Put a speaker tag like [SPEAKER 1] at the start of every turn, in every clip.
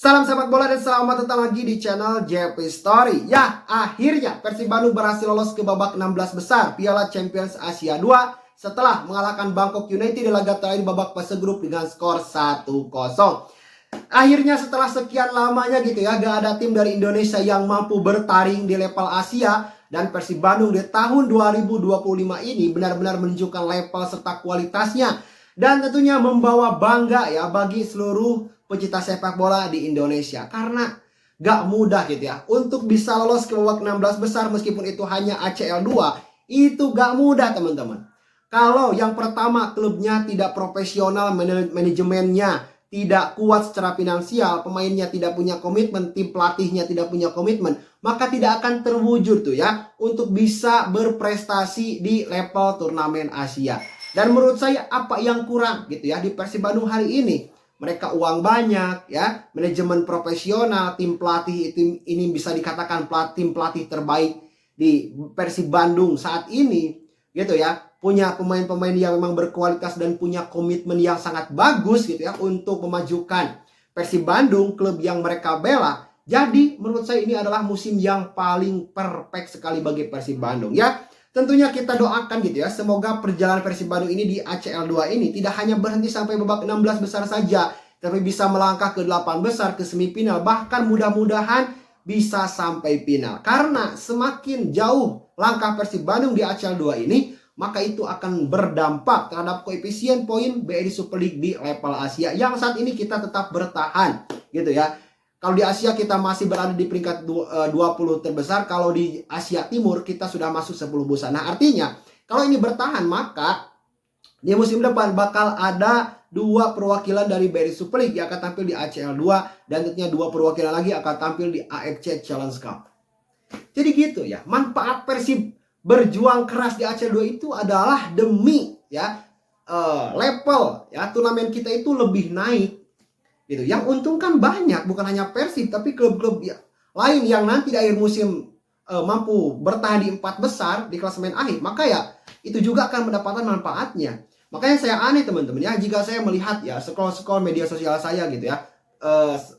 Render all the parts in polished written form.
[SPEAKER 1] Salam sepak bola dan selamat datang lagi di channel JP Story. Ya, akhirnya Persib Bandung berhasil lolos ke babak 16 besar Piala Champions Asia 2 setelah mengalahkan Bangkok United di laga terakhir babak fase grup dengan skor 1-0. Akhirnya setelah sekian lamanya gitu ya, gak ada tim dari Indonesia yang mampu bertaring di level Asia, dan Persib Bandung di tahun 2025 ini benar-benar menunjukkan level serta kualitasnya dan tentunya membawa bangga ya bagi seluruh pecinta sepak bola di Indonesia, karena gak mudah gitu ya untuk bisa lolos ke babak 16 besar meskipun itu hanya ACL 2. Itu gak mudah teman-teman. Kalau yang pertama klubnya tidak profesional, manajemennya tidak kuat secara finansial, pemainnya tidak punya komitmen, tim pelatihnya tidak punya komitmen, maka tidak akan terwujud tuh ya untuk bisa berprestasi di level turnamen Asia. Dan menurut saya apa yang kurang gitu ya di Persib Bandung hari ini? Mereka uang banyak ya, manajemen profesional, tim pelatih ini bisa dikatakan tim pelatih terbaik di Persib Bandung saat ini gitu ya. Punya pemain-pemain yang memang berkualitas dan punya komitmen yang sangat bagus gitu ya untuk memajukan Persib Bandung, klub yang mereka bela. Jadi menurut saya ini adalah musim yang paling perfect sekali bagi Persib Bandung ya. Tentunya kita doakan gitu ya, semoga perjalanan Persib Bandung ini di ACL 2 ini tidak hanya berhenti sampai babak 16 besar saja, tapi bisa melangkah ke 8 besar, ke semifinal, bahkan mudah-mudahan bisa sampai final. Karena semakin jauh langkah Persib Bandung di ACL 2 ini, maka itu akan berdampak terhadap koefisien poin BRI Super League di level Asia yang saat ini kita tetap bertahan gitu ya. Kalau di Asia kita masih berada di peringkat 20 terbesar, kalau di Asia Timur kita sudah masuk 10 besar. Nah, artinya kalau ini bertahan maka di musim depan bakal ada 2 perwakilan dari BRI Super League yang akan tampil di ACL 2 dan tentunya 2 perwakilan lagi akan tampil di AFC Challenge Cup. Jadi gitu ya, manfaat Persib berjuang keras di ACL 2 itu adalah demi ya level ya turnamen kita itu lebih naik gitu. Yang untungkan banyak, bukan hanya Persib tapi klub-klub ya, lain yang nanti di akhir musim mampu bertahan di 4 besar di klasemen akhir, maka ya itu juga akan mendapatkan manfaatnya. Makanya saya aneh teman-teman ya jika saya melihat ya scroll media sosial saya gitu ya,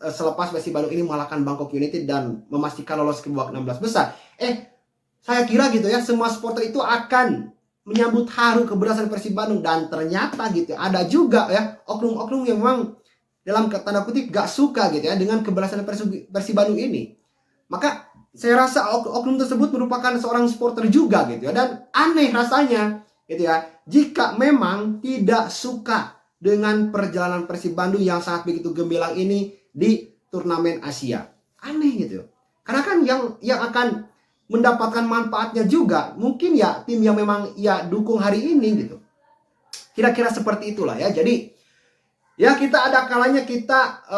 [SPEAKER 1] selepas Persib Bandung ini mengalahkan Bangkok United dan memastikan lolos ke babak 16 besar. Saya kira gitu ya semua supporter itu akan menyambut haru keberhasilan Persib Bandung, dan ternyata gitu ada juga ya oknum-oknum yang memang dalam tanda kutip gak suka gitu ya dengan keberhasilan Persib Bandung ini. Maka saya rasa oknum tersebut merupakan seorang supporter juga gitu ya, dan aneh rasanya gitu ya jika memang tidak suka dengan perjalanan Persib Bandung yang sangat begitu gemilang ini di turnamen Asia. Aneh gitu. Karena kan yang akan mendapatkan manfaatnya juga mungkin ya tim yang memang ya dukung hari ini gitu. Kira-kira seperti itulah ya. Jadi ya kita ada kalanya kita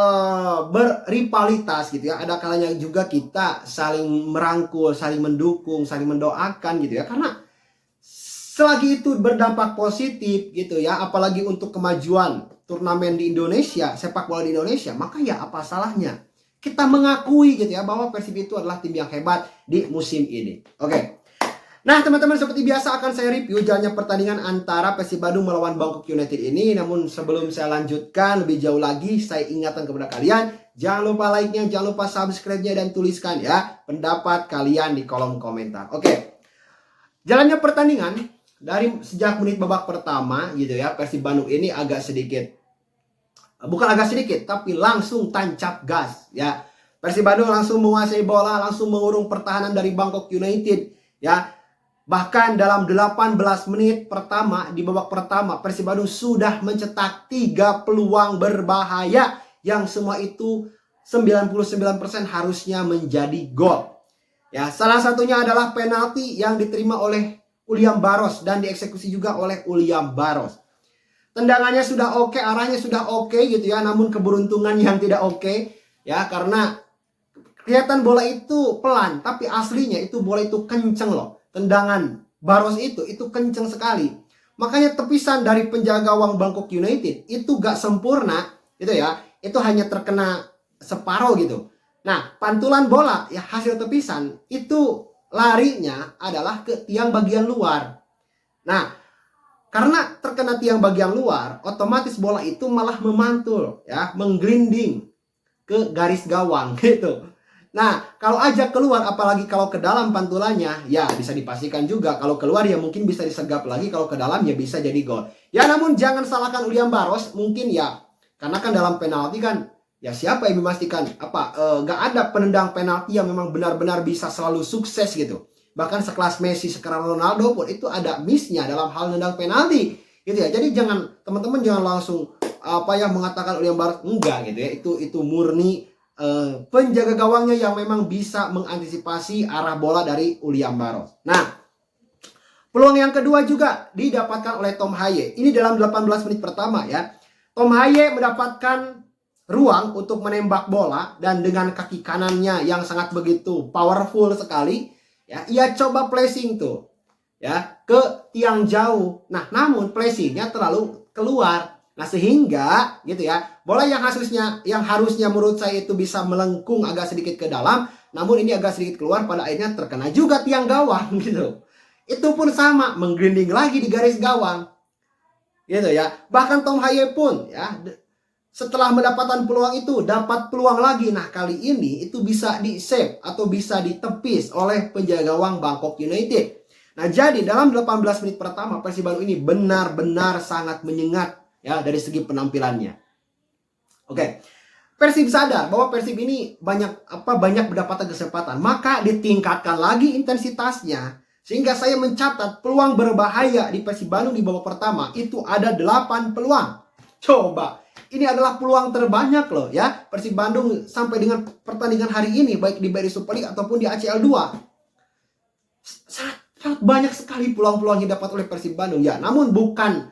[SPEAKER 1] berrivalitas gitu ya. Ada kalanya juga kita saling merangkul, saling mendukung, saling mendoakan gitu ya. Karena selagi itu berdampak positif gitu ya, apalagi untuk kemajuan turnamen di Indonesia, sepak bola di Indonesia, maka ya apa salahnya kita mengakui gitu ya bahwa Persib itu adalah tim yang hebat di musim ini. Oke. Nah teman-teman, seperti biasa akan saya review jalannya pertandingan antara Persib Bandung melawan Bangkok United ini. Namun sebelum saya lanjutkan lebih jauh lagi, saya ingatkan kepada kalian, jangan lupa like-nya, jangan lupa subscribe-nya, dan tuliskan ya pendapat kalian di kolom komentar. Oke. Jalannya pertandingan dari sejak menit babak pertama gitu ya, Persib Bandung ini agak sedikit, bukan agak sedikit, tapi langsung tancap gas ya. Persib Bandung langsung menguasai bola, langsung mengurung pertahanan dari Bangkok United ya. Bahkan dalam 18 menit pertama di babak pertama, Persib Bandung sudah mencetak 3 peluang berbahaya yang semua itu 99% harusnya menjadi gol. Ya, salah satunya adalah penalti yang diterima oleh Uliam Baros dan dieksekusi juga oleh Uliam Baros. Tendangannya sudah oke, arahnya sudah oke gitu ya, namun keberuntungan yang tidak oke ya, karena kelihatan bola itu pelan, tapi aslinya itu bola itu kenceng loh. Tendangan Baros itu kenceng sekali. Makanya tepisan dari penjaga gawang Bangkok United itu gak sempurna gitu ya, itu hanya terkena separuh gitu. Nah, pantulan bola ya hasil tepisan itu larinya adalah ke tiang bagian luar. Nah, karena terkena tiang bagian luar, otomatis bola itu malah memantul ya, menggelinding ke garis gawang gitu. Nah, kalau aja keluar, apalagi kalau ke dalam pantulannya, ya bisa dipastikan juga. Kalau keluar ya mungkin bisa disegap lagi, kalau ke dalam ya bisa jadi gol. Ya namun jangan salahkan William Barros, mungkin ya karena kan dalam penalti kan, ya siapa yang memastikan gak ada penendang penalti yang memang benar-benar bisa selalu sukses gitu. Bahkan sekelas Messi, sekelas Ronaldo pun itu ada missnya dalam hal nendang penalti gitu ya. Jadi jangan, teman-teman jangan langsung mengatakan William Barros enggak gitu ya. Itu murni penjaga gawangnya yang memang bisa mengantisipasi arah bola dari William Barros. Nah, peluang yang kedua juga didapatkan oleh Tom Haye. Ini dalam 18 menit pertama ya. Tom Haye mendapatkan ruang untuk menembak bola dan dengan kaki kanannya yang sangat begitu powerful sekali ya, ia coba placing tuh ya ke tiang jauh. Nah, namun placingnya terlalu keluar. Nah, sehingga gitu ya, bola yang harusnya menurut saya itu bisa melengkung agak sedikit ke dalam, namun ini agak sedikit keluar, pada akhirnya terkena juga tiang gawang gitu. Itu pun sama, menggelinding lagi di garis gawang. Gitu ya. Bahkan Tom Haye pun ya setelah mendapatkan peluang itu dapat peluang lagi. Nah, kali ini itu bisa di-save atau bisa ditepis oleh penjaga gawang Bangkok United. Nah, jadi dalam 18 menit pertama Persib Bandung ini benar-benar sangat menyengat ya dari segi penampilannya. Oke. Persib sadar bahwa Persib ini banyak mendapatkan kesempatan, maka ditingkatkan lagi intensitasnya sehingga saya mencatat peluang berbahaya di Persib Bandung di babak pertama itu ada 8 peluang. Coba, ini adalah peluang terbanyak loh ya Persib Bandung sampai dengan pertandingan hari ini, baik di BRI Super League ataupun di ACL 2. Sangat banyak sekali peluang-peluang yang didapat oleh Persib Bandung ya. Namun bukan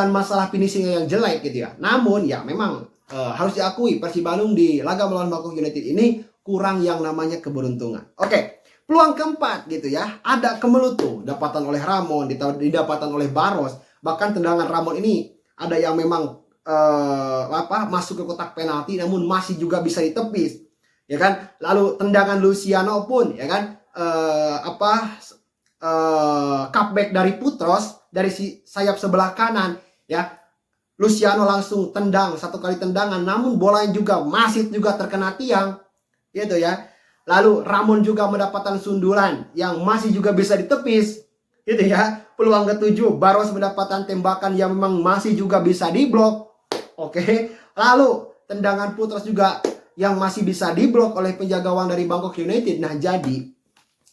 [SPEAKER 1] masalah finishing yang jelek gitu ya. Namun ya memang harus diakui Persib Bandung di laga melawan Bangkok United ini kurang yang namanya keberuntungan. Oke, peluang keempat gitu ya. Ada Kemelutu, dapatan oleh Ramon, didapatan oleh Barros. Bahkan tendangan Ramon ini ada yang memang masuk ke kotak penalti namun masih juga bisa ditepis. Ya kan? Lalu tendangan Luciano pun ya kan cutback dari Putros dari sayap sebelah kanan ya, Luciano langsung tendang, satu kali tendangan namun bolanya juga masih juga terkena tiang gitu ya. Lalu Ramon juga mendapatkan sundulan yang masih juga bisa ditepis gitu ya. Peluang ketujuh, Barros mendapatkan tembakan yang memang masih juga bisa diblok. Oke. Lalu tendangan Putros juga yang masih bisa diblok oleh penjaga gawang dari Bangkok United. Nah, jadi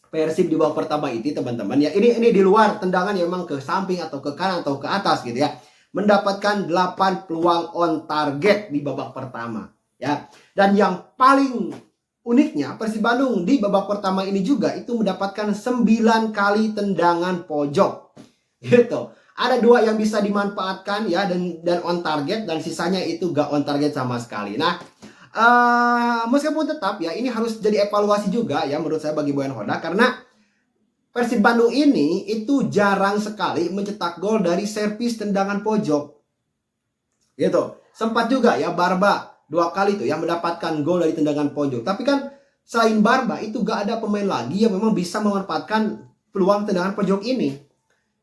[SPEAKER 1] Persib di babak pertama itu teman-teman ya, ini di luar tendangan yang memang ke samping atau ke kanan atau ke atas gitu ya, mendapatkan 8 peluang on target di babak pertama ya. Dan yang paling uniknya Persib Bandung di babak pertama ini juga itu mendapatkan 9 kali tendangan pojok gitu. Ada 2 yang bisa dimanfaatkan ya dan on target, dan sisanya itu gak on target sama sekali. Nah, meskipun tetap ya ini harus jadi evaluasi juga ya menurut saya bagi Boyan Hoda, karena Persib Bandung ini itu jarang sekali mencetak gol dari servis tendangan pojok gitu. Sempat juga ya Barba 2 kali tuh yang mendapatkan gol dari tendangan pojok, tapi kan selain Barba itu gak ada pemain lagi yang memang bisa memanfaatkan peluang tendangan pojok ini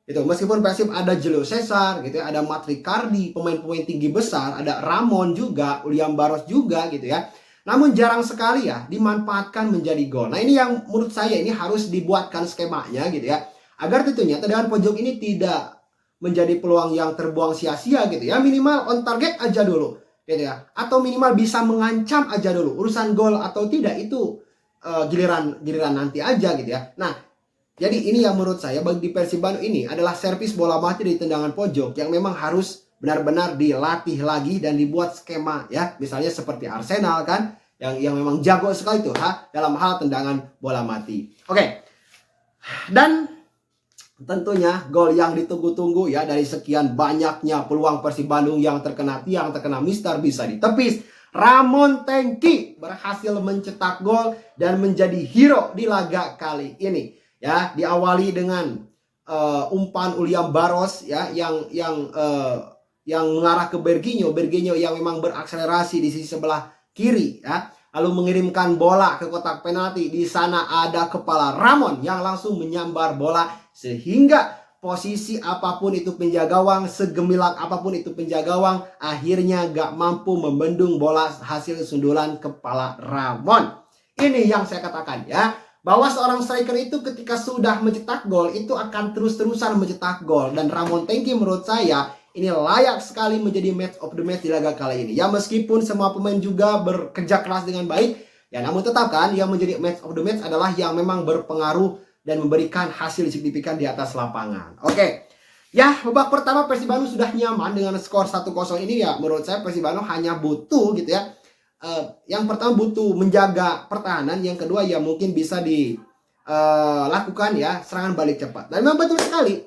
[SPEAKER 1] gitu. Meskipun Persib ada Julio Cesar gitu ya, ada Mat Ricardi, pemain-pemain tinggi besar, ada Ramon juga, William Barros juga gitu ya. Namun jarang sekali ya dimanfaatkan menjadi gol. Nah, ini yang menurut saya ini harus dibuatkan skemanya gitu ya, agar tentunya tendangan pojok ini tidak menjadi peluang yang terbuang sia-sia gitu ya. Minimal on target aja dulu gitu ya, atau minimal bisa mengancam aja dulu. Urusan gol atau tidak itu giliran nanti aja gitu ya. Nah, jadi ini yang menurut saya bagi Persib Bandung ini adalah servis bola mati di tendangan pojok yang memang harus benar-benar dilatih lagi dan dibuat skema ya. Misalnya seperti Arsenal kan yang memang jago sekali tuh dalam hal tendangan bola mati. Oke. Dan tentunya gol yang ditunggu-tunggu ya, dari sekian banyaknya peluang Persib Bandung yang terkena tiang, terkena mistar, bisa ditepis. Ramon Tengki berhasil mencetak gol dan menjadi hero di laga kali ini. Ya, diawali dengan umpan William Barros ya yang mengarah ke Berginho yang memang berakselerasi di sisi sebelah kiri ya, lalu mengirimkan bola ke kotak penalti. Di sana ada kepala Ramon yang langsung menyambar bola sehingga posisi apapun itu penjaga gawang, segemilang apapun itu penjaga gawang, akhirnya gak mampu membendung bola hasil sundulan kepala Ramon. Ini yang saya katakan ya, bahwa seorang striker itu ketika sudah mencetak gol itu akan terus-terusan mencetak gol. Dan Ramon Tengki menurut saya ini layak sekali menjadi match of the match di laga kali ini. Ya meskipun semua pemain juga bekerja keras dengan baik, ya namun tetap kan yang menjadi match of the match adalah yang memang berpengaruh dan memberikan hasil signifikan di atas lapangan. Oke. Ya, babak pertama Persib Bandung sudah nyaman dengan skor 1-0 ini ya. Menurut saya Persib Bandung hanya butuh gitu ya. Yang pertama butuh menjaga pertahanan, yang kedua ya mungkin bisa dilakukan ya serangan balik cepat. Dan memang betul sekali.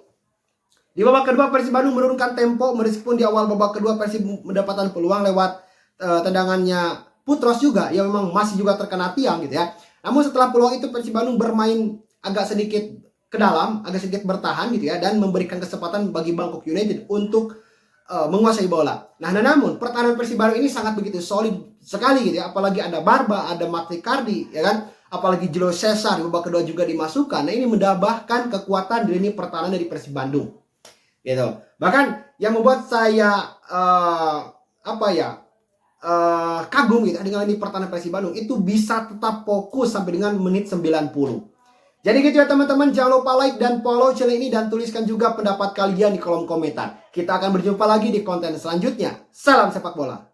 [SPEAKER 1] Di babak kedua Persib Bandung menurunkan tempo meskipun di awal babak kedua Persib mendapatkan peluang lewat tendangannya Putros juga yang memang masih juga terkena tiang gitu ya. Namun setelah peluang itu Persib Bandung bermain agak sedikit ke dalam, agak sedikit bertahan gitu ya, dan memberikan kesempatan bagi Bangkok United untuk menguasai bola. Nah, namun pertahanan Persib Bandung ini sangat begitu solid sekali gitu ya, apalagi ada Barba, ada Matrikardi ya kan, apalagi Jilo Cesar di babak kedua juga dimasukkan. Nah, ini mendambahkan kekuatan di lini pertahanan dari Persib Bandung. Gitu. Bahkan yang membuat saya kagum gitu dengan lini pertahanan Persib Bandung itu bisa tetap fokus sampai dengan menit 90. Jadi gitu ya teman-teman, jangan lupa like dan follow channel ini dan tuliskan juga pendapat kalian di kolom komentar. Kita akan berjumpa lagi di konten selanjutnya. Salam sepak bola.